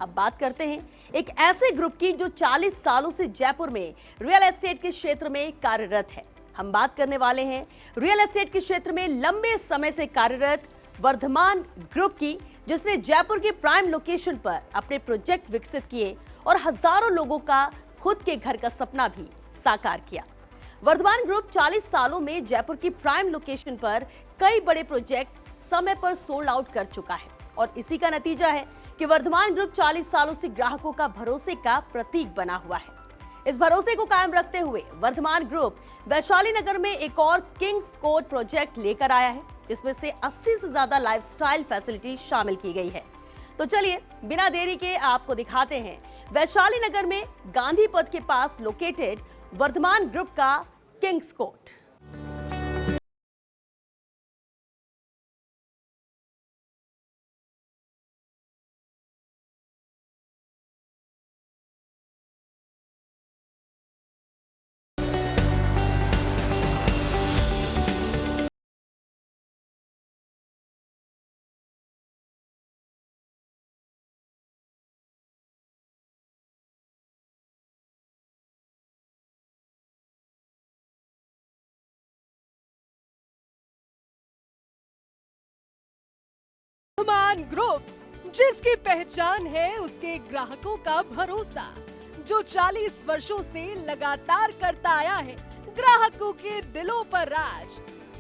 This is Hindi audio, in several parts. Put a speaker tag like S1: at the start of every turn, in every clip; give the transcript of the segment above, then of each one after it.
S1: अब बात करते हैं एक ऐसे ग्रुप की जो 40 सालों से जयपुर में रियल एस्टेट के क्षेत्र में कार्यरत है। हम बात करने वाले हैं रियल एस्टेट के क्षेत्र में लंबे समय से कार्यरत वर्धमान ग्रुप की, जिसने जयपुर की प्राइम लोकेशन पर अपने प्रोजेक्ट विकसित किए और हजारों लोगों का खुद के घर का सपना भी साकार किया। वर्धमान ग्रुप 40 सालों में जयपुर की प्राइम लोकेशन पर कई बड़े प्रोजेक्ट समय पर सोल्ड आउट कर चुका है और इसी का नतीजा है कि वर्धमान ग्रुप 40 सालों से ग्राहकों का भरोसे का प्रतीक बना हुआ है। इस भरोसे को कायम रखते हुए वर्धमान ग्रुप वैशाली नगर में एक और किंग्स कोर्ट प्रोजेक्ट लेकर आया है, जिसमें से 80 से ज्यादा लाइफस्टाइल फैसिलिटी शामिल की गई है। तो चलिए बिना देरी के आपको दिखाते हैं वैशाली नगर में गांधी पथ के पास लोकेटेड वर्धमान ग्रुप का किंग्स कोर्ट।
S2: वर्धमान ग्रुप, जिसकी पहचान है उसके ग्राहकों का भरोसा, जो 40 वर्षों से लगातार करता आया है ग्राहकों के दिलों पर राज।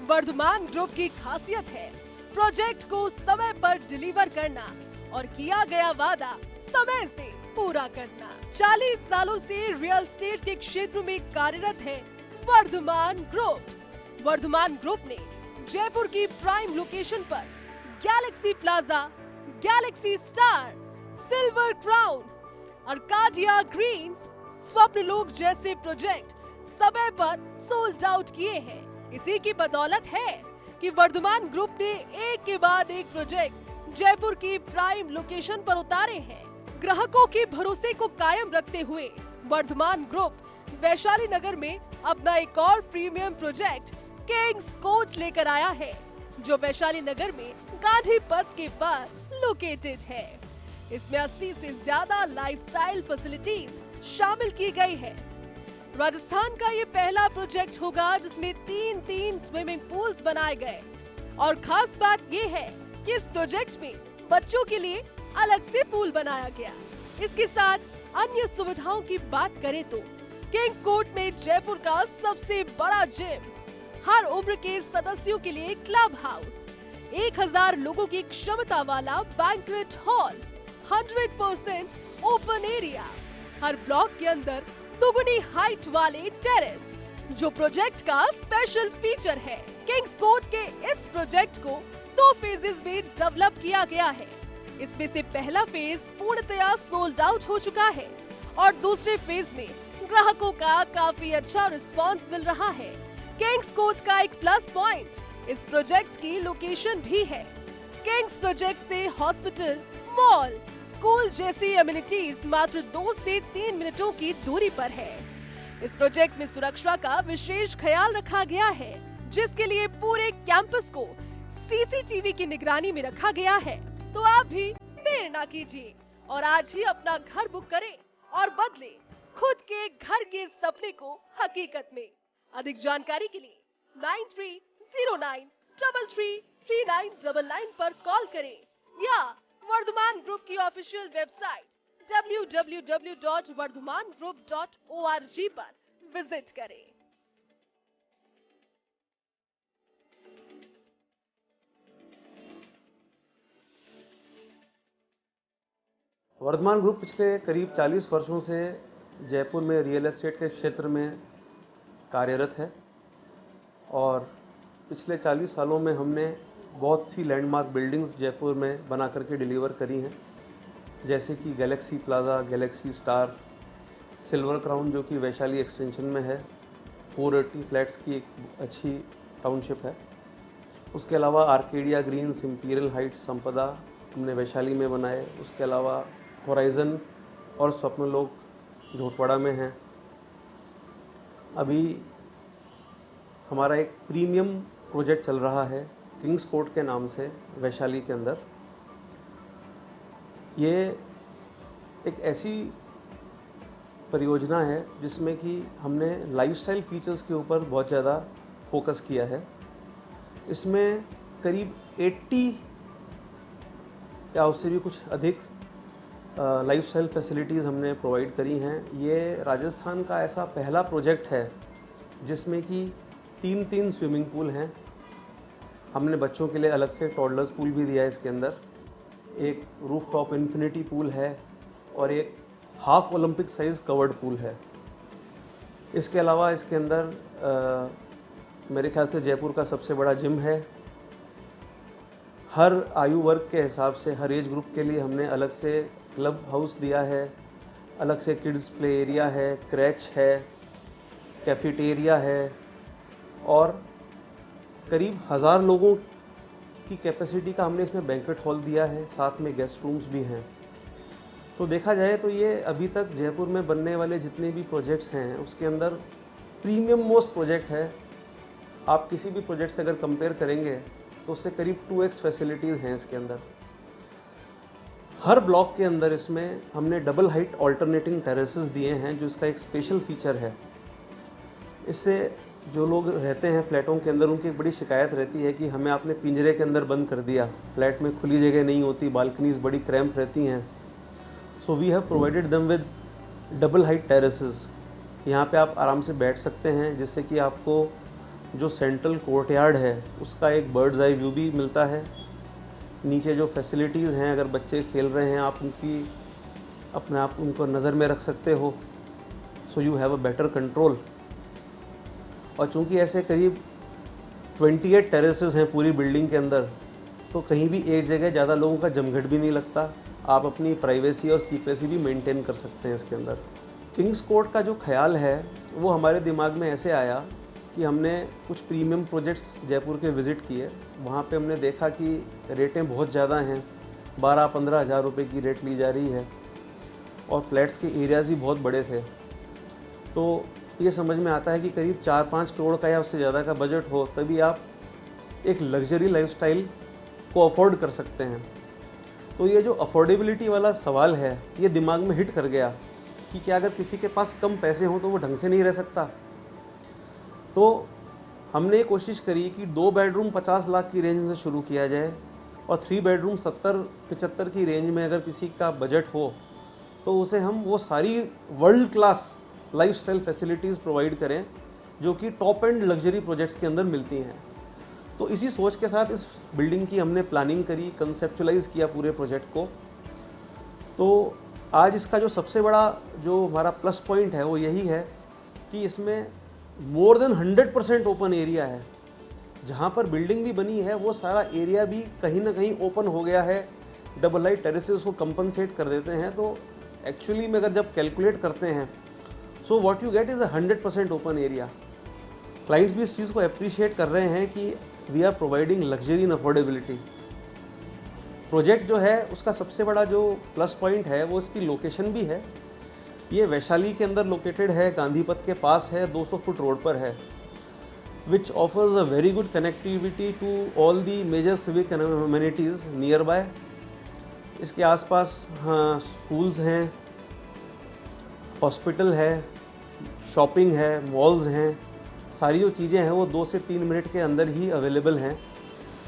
S2: वर्धमान ग्रुप की खासियत है प्रोजेक्ट को समय पर डिलीवर करना और किया गया वादा समय से पूरा करना। 40 सालों से रियल एस्टेट के क्षेत्र में कार्यरत है वर्धमान ग्रुप। वर्धमान ग्रुप ने जयपुर की प्राइम लोकेशन पर galaxy plaza, galaxy star, silver crown, arcadia greens, Swapnalok जैसे प्रोजेक्ट समय पर सोल्ड आउट किए हैं। इसी की बदौलत है कि वर्धमान ग्रुप ने एक के बाद एक प्रोजेक्ट जयपुर की प्राइम लोकेशन पर उतारे हैं। ग्राहकों के भरोसे को कायम रखते हुए वर्धमान ग्रुप वैशाली नगर में अपना एक और प्रीमियम प्रोजेक्ट किंग्स कोर्ट लेकर आया है, जो वैशाली नगर में गांधी पथ के पास लोकेटेड है। इसमें 80 से ज्यादा लाइफस्टाइल फैसिलिटीज शामिल की गई है। राजस्थान का ये पहला प्रोजेक्ट होगा जिसमें 3 स्विमिंग पूल्स बनाए गए और खास बात ये है कि इस प्रोजेक्ट में बच्चों के लिए अलग से पूल बनाया गया। इसके साथ अन्य सुविधाओं की बात करें तो किंग्स कोर्ट में जयपुर का सबसे बड़ा जिम, हर उम्र के सदस्यों के लिए क्लब हाउस, 1000 लोगों की क्षमता वाला बैंक्वेट हॉल, 100% ओपन एरिया, हर ब्लॉक के अंदर दुगुनी हाइट वाले टेरेस, जो प्रोजेक्ट का स्पेशल फीचर है। किंग्स कोर्ट के इस प्रोजेक्ट को 2 फेजेस में डेवलप किया गया है। इसमें से पहला फेज पूर्णतया सोल्ड आउट हो चुका है और दूसरे फेज में ग्राहकों का काफी अच्छा रिस्पॉन्स मिल रहा है। किंग्स कोर्ट का एक प्लस पॉइंट इस प्रोजेक्ट की लोकेशन भी है। किंग्स प्रोजेक्ट से हॉस्पिटल, मॉल, स्कूल जैसी एमिनिटीज मात्र 2 से 3 मिनटों की दूरी पर है। इस प्रोजेक्ट में सुरक्षा का विशेष ख्याल रखा गया है, जिसके लिए पूरे कैंपस को सीसीटीवी की निगरानी में रखा गया है। तो आप भी देर ना कीजिए और आज ही अपना घर बुक करें और बदले खुद के घर के सपने को हकीकत में। अधिक जानकारी के लिए 9309333999 पर कॉल करें या वर्धमान ग्रुप की ऑफिशियल वेबसाइट www.vardhamangroup.org पर विजिट करें।
S3: वर्धमान ग्रुप पिछले करीब 40 वर्षों से जयपुर में रियल एस्टेट के क्षेत्र में कार्यरत है और पिछले 40 सालों में हमने बहुत सी लैंडमार्क बिल्डिंग्स जयपुर में बना करके डिलीवर करी हैं, जैसे कि Galaxy plaza, galaxy star, silver crown जो कि वैशाली एक्सटेंशन में है, 480 फ्लैट्स की एक अच्छी टाउनशिप है। उसके अलावा आर्केडिया ग्रीन्स, इंपीरियल हाइट्स, संपदा हमने वैशाली में बनाए। उसके अलावा होराइजन और स्वप्नलोक झोटवाड़ा में हैं। अभी हमारा एक प्रीमियम प्रोजेक्ट चल रहा है किंग्स कोर्ट के नाम से वैशाली के अंदर। ये एक ऐसी परियोजना है जिसमें कि हमने लाइफस्टाइल फीचर्स के ऊपर बहुत ज़्यादा फोकस किया है। इसमें करीब 80 या उससे भी कुछ अधिक लाइफस्टाइल फैसिलिटीज़ हमने प्रोवाइड करी हैं। ये राजस्थान का ऐसा पहला प्रोजेक्ट है जिसमें कि 3 स्विमिंग पूल हैं। हमने बच्चों के लिए अलग से टॉडलर्स पूल भी दिया है इसके अंदर। एक रूफ टॉप इन्फिनिटी पूल है और एक half Olympic size covered pool है। इसके अलावा इसके अंदर मेरे ख्याल से जयपुर का सबसे बड़ा जिम है। हर आयु वर्ग के हिसाब से, हर एज ग्रुप के लिए हमने अलग से क्लब हाउस दिया है, अलग से किड्स प्ले एरिया है, क्रैच है, कैफेटेरिया है और करीब 1000 लोगों की कैपेसिटी का हमने इसमें बैंक्वेट हॉल दिया है, साथ में गेस्ट रूम्स भी हैं। तो देखा जाए तो ये अभी तक जयपुर में बनने वाले जितने भी प्रोजेक्ट्स हैं उसके अंदर प्रीमियम मोस्ट प्रोजेक्ट है। आप किसी भी प्रोजेक्ट से अगर कंपेयर करेंगे तो उससे करीब 2x फैसिलिटीज़ हैं इसके अंदर। हर ब्लॉक के अंदर इसमें हमने डबल हाइट ऑल्टरनेटिंग टेरेसेस दिए हैं जो इसका एक स्पेशल फीचर है। इससे जो लोग रहते हैं फ्लैटों के अंदर उनकी एक बड़ी शिकायत रहती है कि हमें आपने पिंजरे के अंदर बंद कर दिया, फ्लैट में खुली जगह नहीं होती, बालकनीज बड़ी क्रैम्प रहती हैं। So we have provided them with double height terraces. यहाँ पे आप आराम से बैठ सकते हैं जिससे कि आपको जो सेंट्रल कोर्टयार्ड है उसका एक बर्ड्स आई व्यू भी मिलता है। नीचे जो फैसिलिटीज़ हैं, अगर बच्चे खेल रहे हैं आप उनकी अपने आप उनको नज़र में रख सकते हो। So you have a better control. और चूँकि ऐसे करीब 28 टेरेसेस हैं पूरी बिल्डिंग के अंदर, तो कहीं भी एक जगह ज़्यादा लोगों का जमघट भी नहीं लगता। आप अपनी प्राइवेसी और सीक्रेसी भी मेंटेन कर सकते हैं इसके अंदर। किंग्स कोर्ट का जो ख्याल है वो हमारे दिमाग में ऐसे आया कि हमने कुछ प्रीमियम प्रोजेक्ट्स जयपुर के विज़िट किए। वहाँ पे हमने देखा कि रेटें बहुत ज़्यादा हैं, 12-15 हज़ार रुपये की रेट ली जा रही है और फ्लैट्स के एरियाज़ भी बहुत बड़े थे। तो ये समझ में आता है कि करीब 4-5 करोड़ का या उससे ज़्यादा का बजट हो तभी आप एक लग्जरी लाइफस्टाइल को अफोर्ड कर सकते हैं। तो ये जो अफोर्डेबिलिटी वाला सवाल है ये दिमाग में हिट कर गया कि क्या अगर किसी के पास कम पैसे हों तो वो ढंग से नहीं रह सकता। तो हमने ये कोशिश करी कि 2 बेडरूम 50 लाख की रेंज में शुरू किया जाए और 3 बेडरूम 70-75 की रेंज में अगर किसी का बजट हो तो उसे हम वो सारी world class lifestyle facilities provide करें जो कि टॉप एंड लग्जरी प्रोजेक्ट्स के अंदर मिलती हैं। तो इसी सोच के साथ इस बिल्डिंग की हमने प्लानिंग करी, कंसेप्चुलाइज किया पूरे प्रोजेक्ट को। तो आज इसका जो सबसे बड़ा जो हमारा प्लस पॉइंट है वो यही है कि इसमें मोर देन 100% ओपन एरिया है। जहाँ पर बिल्डिंग भी बनी है वो सारा एरिया भी कहीं ना कहीं ओपन हो गया है। डबल हाइट टेरेसेस को कंपनसेट कर देते हैं। तो एक्चुअली में अगर जब कैलकुलेट करते हैं so what you get is 100% open area. Clients भी इस चीज़ को अप्रिशिएट कर रहे हैं कि we are providing luxury in affordability. Project जो है उसका सबसे बड़ा जो प्लस पॉइंट है वो इसकी लोकेशन भी है। ये वैशाली के अंदर लोकेटेड है, गांधी पथ के पास है, 200 फुट रोड पर है, which offers a very good connectivity to all the major civic amenities nearby. इसके आसपास हाँ स्कूल्स हैं, हॉस्पिटल है, शॉपिंग है, मॉल्स हैं, सारी जो चीज़ें हैं वो 2 से 3 मिनट के अंदर ही अवेलेबल हैं।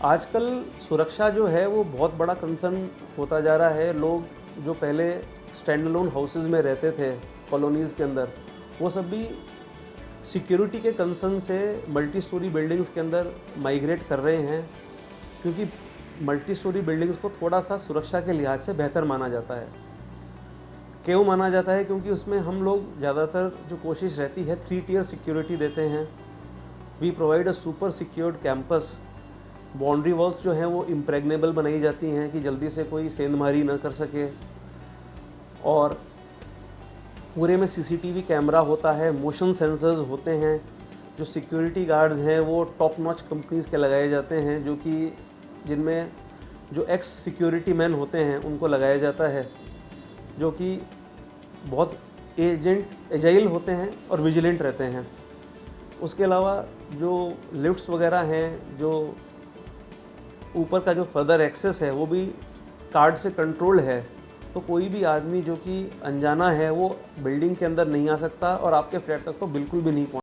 S3: आजकल सुरक्षा जो है वो बहुत बड़ा कंसर्न होता जा रहा है। लोग जो पहले स्टैंड अलोन हाउसेज़ में रहते थे कॉलोनीज़ के अंदर, वो सब भी सिक्योरिटी के कंसर्न से मल्टी स्टोरी बिल्डिंग्स के अंदर माइग्रेट कर रहे हैं, क्योंकि मल्टी स्टोरी बिल्डिंग्स को थोड़ा सा सुरक्षा के लिहाज से बेहतर माना जाता है। क्यों माना जाता है? क्योंकि उसमें हम लोग ज़्यादातर जो कोशिश रहती है 3 टियर सिक्योरिटी देते हैं। We provide a super secured campus. Boundary walls जो हैं वो इम्प्रेग्नेबल बनाई जाती हैं कि जल्दी से कोई सेंधमारी ना कर सके, और पूरे में सीसीटीवी कैमरा होता है, मोशन सेंसर्स होते हैं। जो सिक्योरिटी गार्ड्स हैं वो टॉप नॉच कंपनीज़ के लगाए जाते हैं, जो कि जिनमें जो एक्स सिक्योरिटी मैन होते हैं उनको लगाया जाता है, जो कि बहुत एजाइल होते हैं और विजिलेंट रहते हैं। उसके अलावा जो लिफ्ट्स वगैरह हैं, जो ऊपर का जो फर्दर एक्सेस है वो भी कार्ड से कंट्रोल्ड है, तो कोई भी आदमी जो कि अनजाना है वो बिल्डिंग के अंदर नहीं आ सकता और आपके फ्लैट तक तो बिल्कुल भी नहीं पहुंच